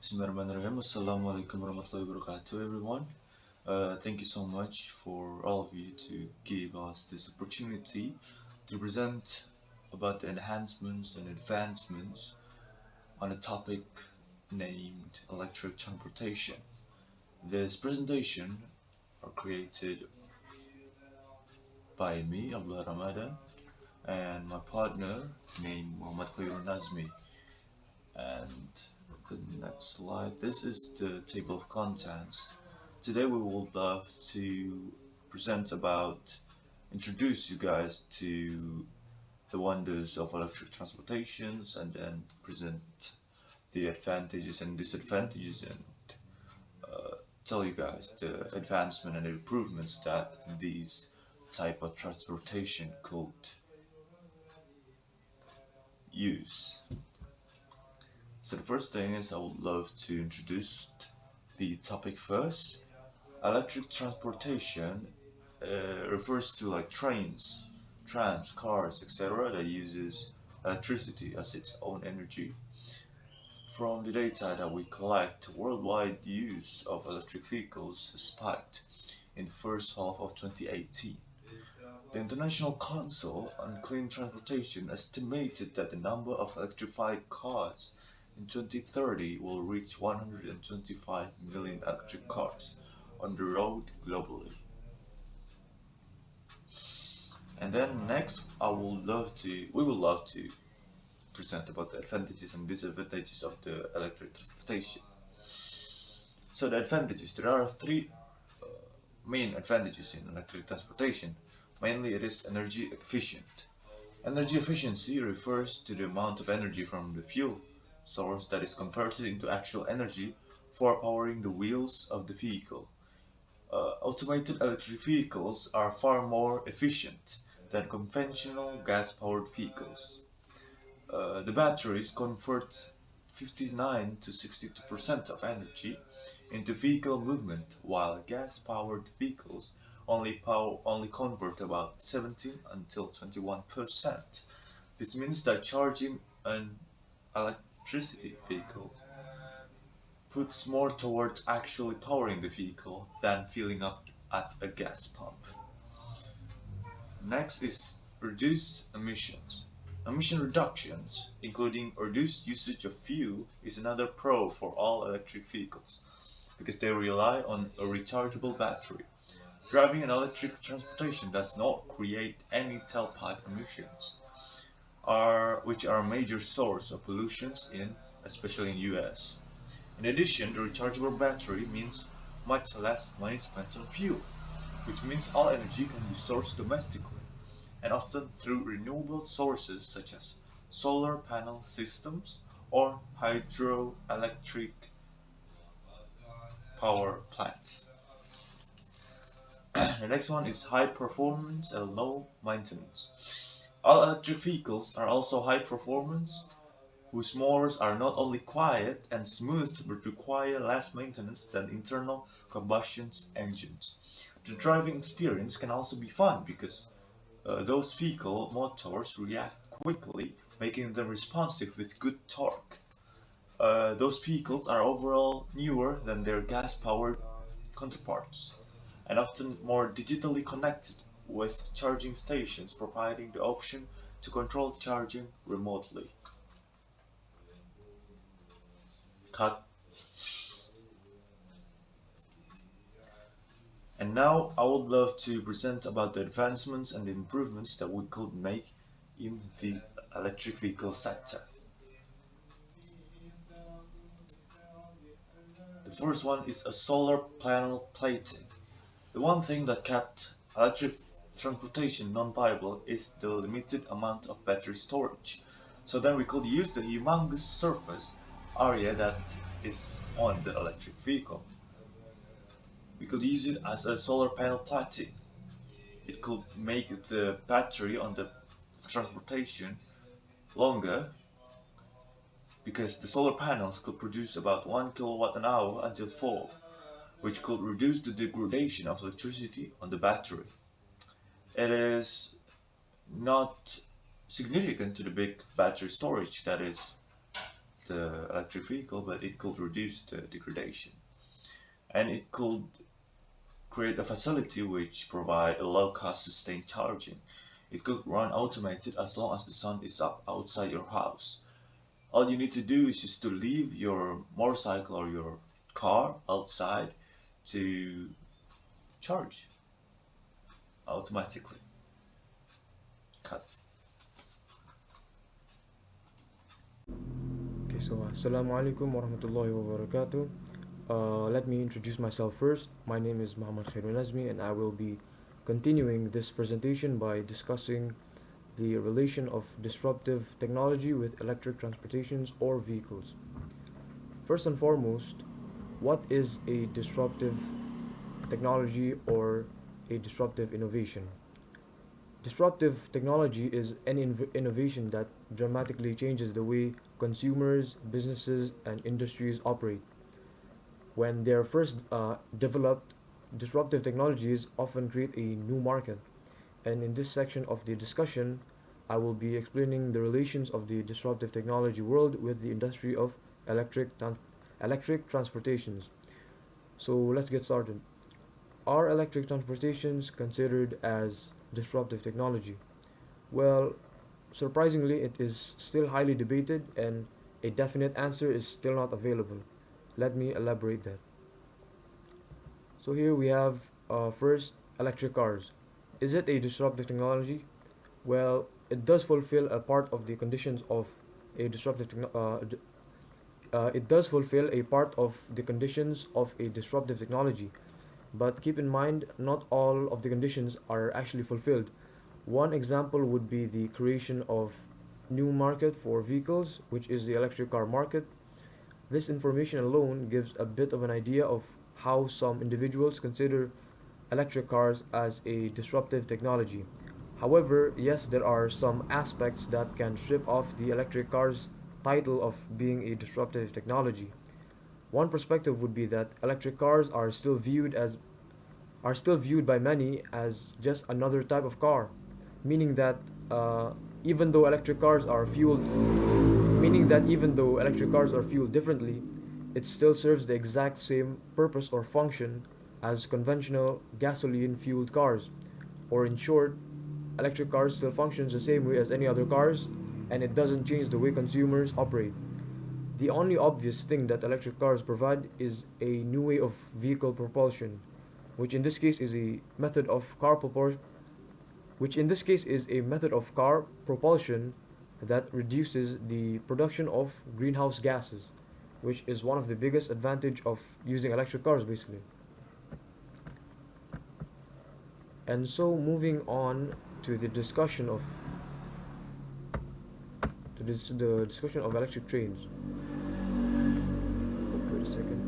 Bismillahirrahmanirrahim. Assalamu alaikum warahmatullahi wabarakatuh, everyone. Thank you so much for all of you to give us this opportunity to present about the enhancements and advancements on a topic named electric transportation. This presentation are created by me, Abdullah Ramadhan, and my partner named Khairunnazmi. And the next slide. This is the table of contents. Today we would love to introduce you guys to the wonders of electric transportations, and then present the advantages and disadvantages, and tell you guys the advancement and improvements that these type of transportation could use. So the first thing is I would love to introduce the topic first. Electric transportation refers to like trains, trams, cars, etc. that uses electricity as its own energy. From the data that we collect, worldwide use of electric vehicles spiked in the first half of 2018. The International Council on Clean Transportation estimated that the number of electrified cars in 2030 will reach 125 million electric cars on the road globally. And then next, we would love to present about the advantages and disadvantages of the electric transportation. So the advantages, there are three main advantages in electric transportation. Mainly it is energy efficient. Energy efficiency refers to the amount of energy from the fuel source that is converted into actual energy for powering the wheels of the vehicle. Automated electric vehicles are far more efficient than conventional gas-powered vehicles. The batteries convert 59 to 62% of energy into vehicle movement, while gas-powered vehicles only convert about 17 until 21%. This means that charging an electricity vehicle puts more towards actually powering the vehicle than filling up at a gas pump. Next is reduce emissions. Emission reductions, including reduced usage of fuel, is another pro for all electric vehicles because they rely on a rechargeable battery. Driving an electric transportation does not create any tailpipe emissions, which are a major source of pollutions especially in US. In addition, the rechargeable battery means much less money spent on fuel, which means all energy can be sourced domestically, and often through renewable sources such as solar panel systems or hydroelectric power plants. The next one is high performance and low maintenance. All electric vehicles are also high performance, whose motors are not only quiet and smooth but require less maintenance than internal combustion engines. The driving experience can also be fun because those vehicle motors react quickly, making them responsive with good torque. Those vehicles are overall newer than their gas-powered counterparts, and often more digitally connected, with charging stations providing the option to control charging remotely. Cut. And now I would love to present about the advancements and the improvements that we could make in the electric vehicle sector. The first one is a solar panel plating. The one thing that kept electric transportation non-viable is the limited amount of battery storage. So then we could use the humongous surface area that is on the electric vehicle. We could use it as a solar panel plating. It could make the battery on the transportation longer because the solar panels could produce about 1 kilowatt an hour until fall, which could reduce the degradation of electricity on the battery. It is not significant to the big battery storage that is the electric vehicle, but it could reduce the degradation. And it could create a facility which provide a low-cost sustained charging. It could run automated as long as the sun is up outside your house. All you need to do is just to leave your motorcycle or your car outside to charge automatically. Cut. Okay, so Assalamualaikum warahmatullahi wabarakatuh. Let me introduce myself first. My name is Khairunnazmi, and I will be continuing this presentation by discussing the relation of disruptive technology with electric transportations or vehicles. First and foremost, what is a disruptive technology or a disruptive innovation? Disruptive technology is any innovation that dramatically changes the way consumers, businesses, and industries operate. When they are first developed, disruptive technologies often create a new market. And in this section of the discussion, I will be explaining the relations of the disruptive technology world with the industry of electric transportations. So let's get started. Are electric transportations considered as disruptive technology? Well, surprisingly, it is still highly debated and a definite answer is still not available. Let me elaborate that. So here we have first electric cars. Is it a disruptive technology? Well, it does fulfill a part of the conditions of a disruptive it does fulfill a part of the conditions of a disruptive technology. But keep in mind, not all of the conditions are actually fulfilled. One example would be the creation of new market for vehicles, which is the electric car market. This information alone gives a bit of an idea of how some individuals consider electric cars as a disruptive technology. However, yes, there are some aspects that can strip off the electric car's title of being a disruptive technology. One perspective would be that electric cars are still viewed by many as just another type of car, meaning that uh, even though electric cars are fueled, differently, it still serves the exact same purpose or function as conventional gasoline-fueled cars. Or in short, electric cars still functions the same way as any other cars, and it doesn't change the way consumers operate. The only obvious thing that electric cars provide is a new way of vehicle propulsion, which in this case is a method of car propulsion that reduces the production of greenhouse gases, which is one of the biggest advantage of using electric cars basically. And so moving on to the discussion of the discussion of electric trains. Wait a second.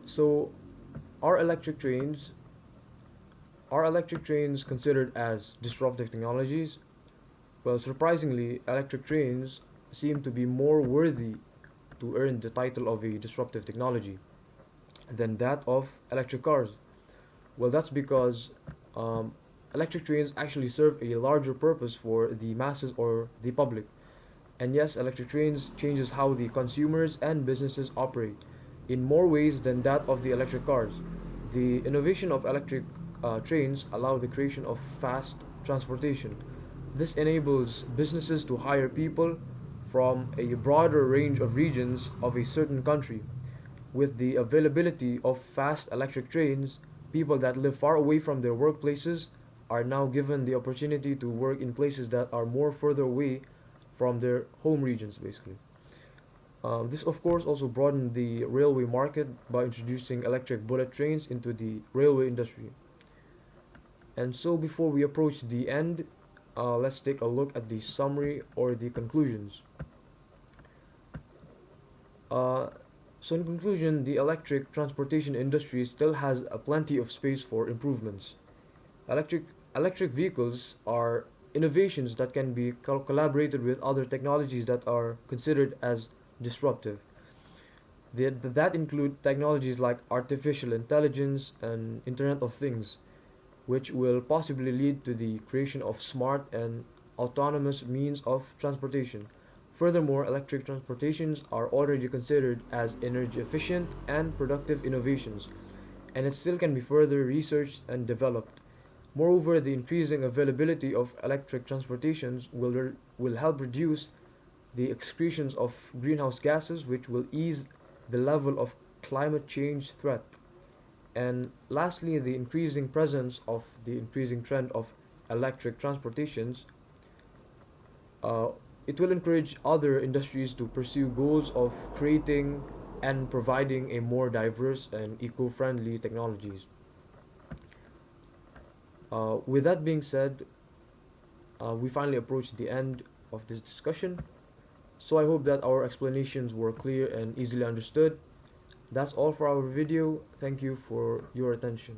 So, are electric trains considered as disruptive technologies? Well, surprisingly, electric trains seem to be more worthy to earn the title of a disruptive technology than that of electric cars. Well, that's because um, electric trains actually serve a larger purpose for the masses or the public. And yes, electric trains changes how the consumers and businesses operate in more ways than that of the electric cars. The innovation of electric trains allow the creation of fast transportation. This enables businesses to hire people from a broader range of regions of a certain country. With the availability of fast electric trains, people that live far away from their workplaces are now given the opportunity to work in places that are more further away from their home regions, basically. This, of course, also broadened the railway market by introducing electric bullet trains into the railway industry. And so, before we approach the end, let's take a look at the summary or the conclusions. Uh, so, in conclusion, the electric transportation industry still has plenty of space for improvements. Electric electric vehicles are innovations that can be collaborated with other technologies that are considered as disruptive. That include technologies like artificial intelligence and Internet of Things, which will possibly lead to the creation of smart and autonomous means of transportation. Furthermore, electric transportations are already considered as energy efficient and productive innovations, and it still can be further researched and developed. Moreover, the increasing availability of electric transportations will help reduce the excretions of greenhouse gases, which will ease the level of climate change threat. And lastly, the increasing presence of the increasing trend of electric transportations, uh, it will encourage other industries to pursue goals of creating and providing a more diverse and eco-friendly technologies. With that being said, we finally approached the end of this discussion. So I hope that our explanations were clear and easily understood. That's all for our video. Thank you for your attention.